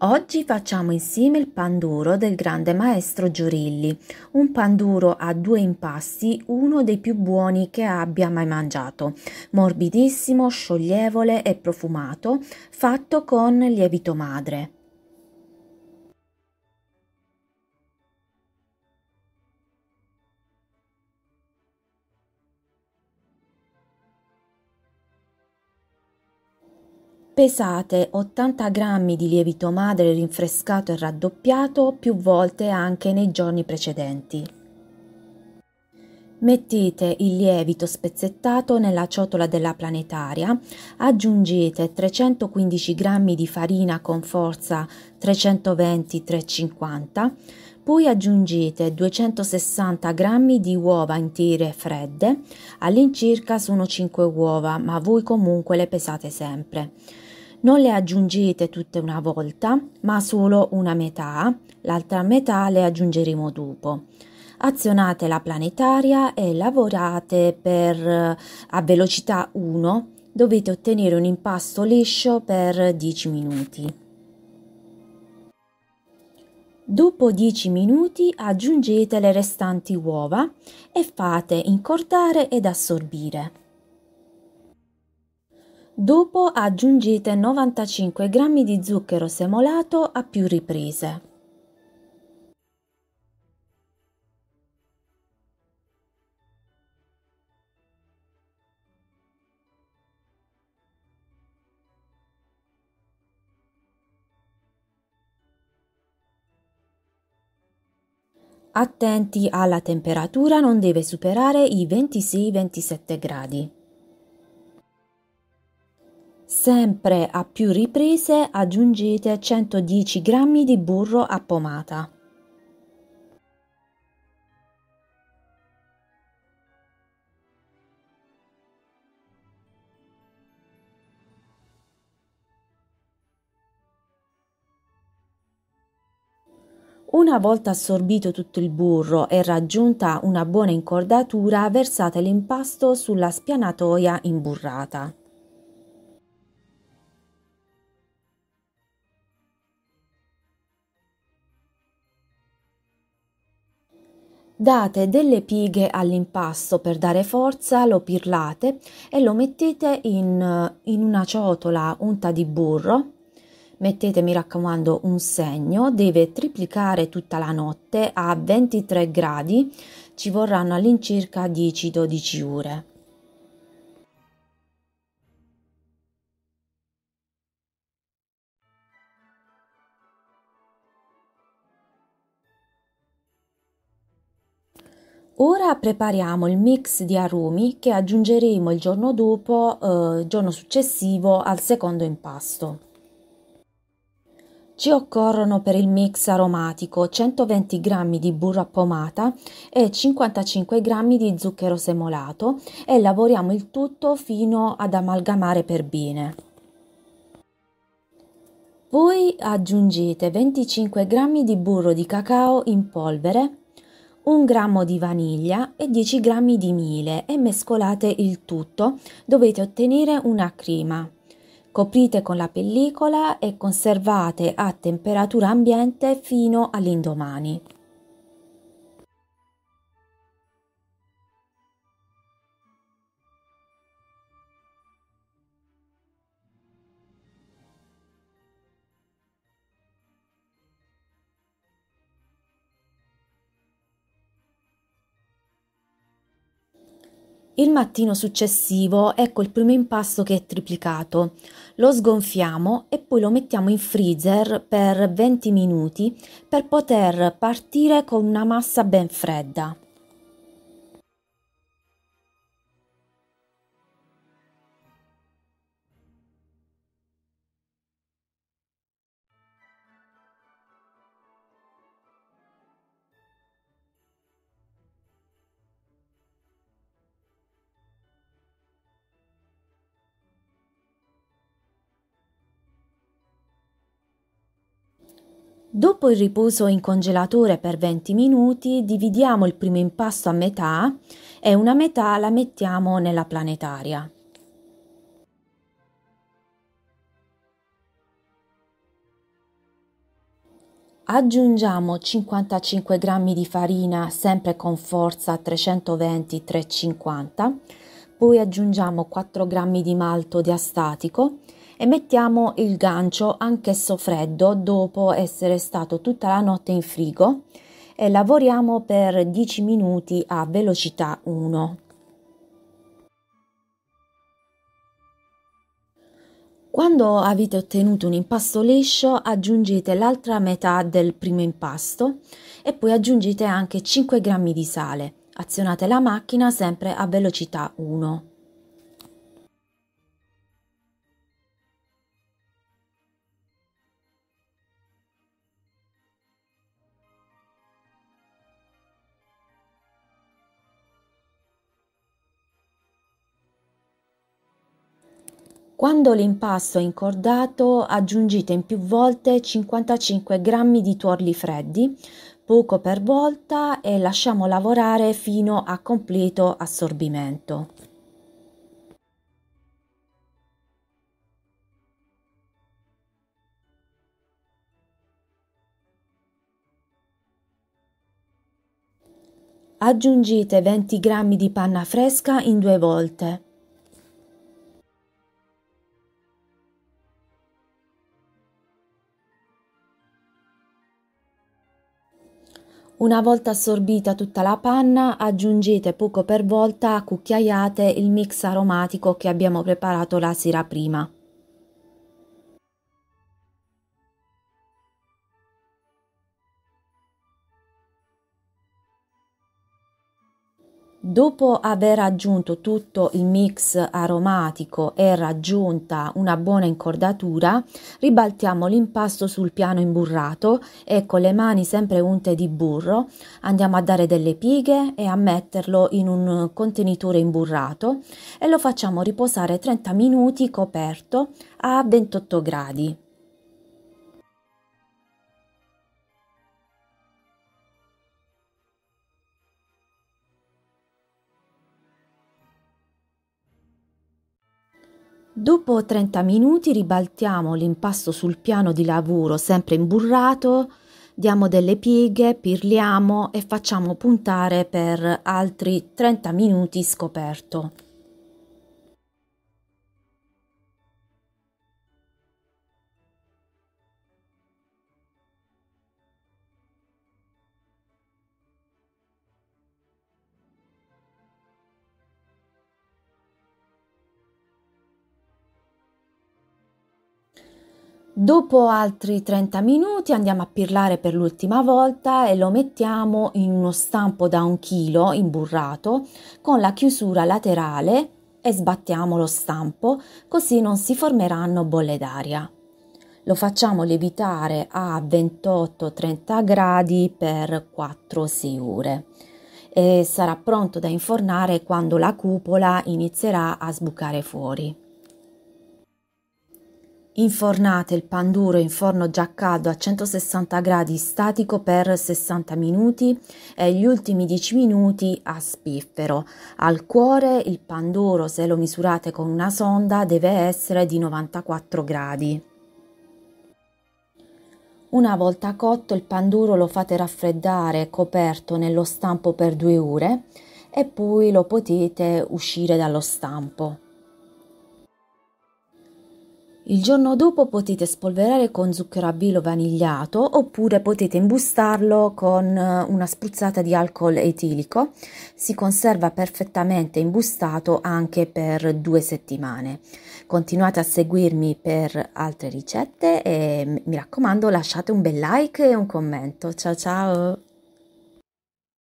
Oggi facciamo insieme il panduro del grande maestro Giorilli, un panduro a due impasti, uno dei più buoni che abbia mai mangiato, morbidissimo, scioglievole e profumato, fatto con lievito madre. Pesate 80 g di lievito madre rinfrescato e raddoppiato più volte anche nei giorni precedenti. Mettete il lievito spezzettato nella ciotola della planetaria, aggiungete 315 g di farina con forza 320-350, poi aggiungete 260 g di uova intere fredde, all'incirca sono 5 uova, ma voi comunque le pesate sempre. Non le aggiungete tutte una volta, ma solo una metà, l'altra metà le aggiungeremo dopo. Azionate la planetaria e lavorate a velocità 1, dovete ottenere un impasto liscio per 10 minuti. Dopo 10 minuti aggiungete le restanti uova e fate incordare ed assorbire. Dopo aggiungete 95 g di zucchero semolato a più riprese. Attenti alla temperatura, non deve superare i 26-27 gradi. Sempre a più riprese aggiungete 110 g di burro a pomata. Una volta assorbito tutto il burro e raggiunta una buona incordatura, versate l'impasto sulla spianatoia imburrata. Date delle pighe all'impasto per dare forza, lo pirlate e lo mettete in una ciotola unta di burro. Mettete, mi raccomando, un segno, deve triplicare tutta la notte a 23 gradi, ci vorranno all'incirca 10-12 ore. Ora prepariamo il mix di aromi che aggiungeremo il giorno dopo, giorno successivo al secondo impasto. Ci occorrono per il mix aromatico 120 g di burro a pomata e 55 g di zucchero semolato e lavoriamo il tutto fino ad amalgamare per bene. Poi aggiungete 25 g di burro di cacao in polvere, 1 grammo di vaniglia e 10 g di miele e mescolate il tutto. Dovete ottenere una crema. Coprite con la pellicola e conservate a temperatura ambiente fino all'indomani. Il mattino successivo, ecco il primo impasto che è triplicato. Lo sgonfiamo e poi lo mettiamo in freezer per 20 minuti per poter partire con una massa ben fredda. Dopo il riposo in congelatore per 20 minuti, dividiamo il primo impasto a metà e una metà la mettiamo nella planetaria. Aggiungiamo 55 g di farina, sempre con forza 320-350, poi aggiungiamo 4 g di malto diastatico e mettiamo il gancio anch'esso freddo dopo essere stato tutta la notte in frigo e lavoriamo per 10 minuti a velocità 1. Quando avete ottenuto un impasto liscio, aggiungete l'altra metà del primo impasto e poi aggiungete anche 5 g di sale. Azionate la macchina sempre a velocità 1. Quando l'impasto è incordato, aggiungete in più volte 55 g di tuorli freddi, poco per volta, e lasciamo lavorare fino a completo assorbimento. Aggiungete 20 g di panna fresca in 2 volte. Una volta assorbita tutta la panna, aggiungete poco per volta a cucchiaiate il mix aromatico che abbiamo preparato la sera prima. Dopo aver aggiunto tutto il mix aromatico e raggiunta una buona incordatura, ribaltiamo l'impasto sul piano imburrato e con le mani sempre unte di burro andiamo a dare delle pieghe e a metterlo in un contenitore imburrato e lo facciamo riposare 30 minuti coperto a 28 gradi. Dopo 30 minuti ribaltiamo l'impasto sul piano di lavoro sempre imburrato, diamo delle pieghe, pirliamo e facciamo puntare per altri 30 minuti scoperto. Dopo altri 30 minuti andiamo a pirlare per l'ultima volta e lo mettiamo in uno stampo da 1 chilo imburrato con la chiusura laterale e sbattiamo lo stampo così non si formeranno bolle d'aria. Lo facciamo lievitare a 28-30 gradi per 4-6 ore e sarà pronto da infornare quando la cupola inizierà a sbucare fuori. Infornate il panduro in forno già caldo a 160 gradi statico per 60 minuti e gli ultimi 10 minuti a spiffero. Al cuore il panduro, se lo misurate con una sonda, deve essere di 94 gradi. Una volta cotto il panduro lo fate raffreddare coperto nello stampo per 2 ore e poi lo potete uscire dallo stampo. Il giorno dopo potete spolverare con zucchero a velo vanigliato oppure potete imbustarlo con una spruzzata di alcol etilico. Si conserva perfettamente imbustato anche per 2 settimane. Continuate a seguirmi per altre ricette e mi raccomando lasciate un bel like e un commento. Ciao ciao!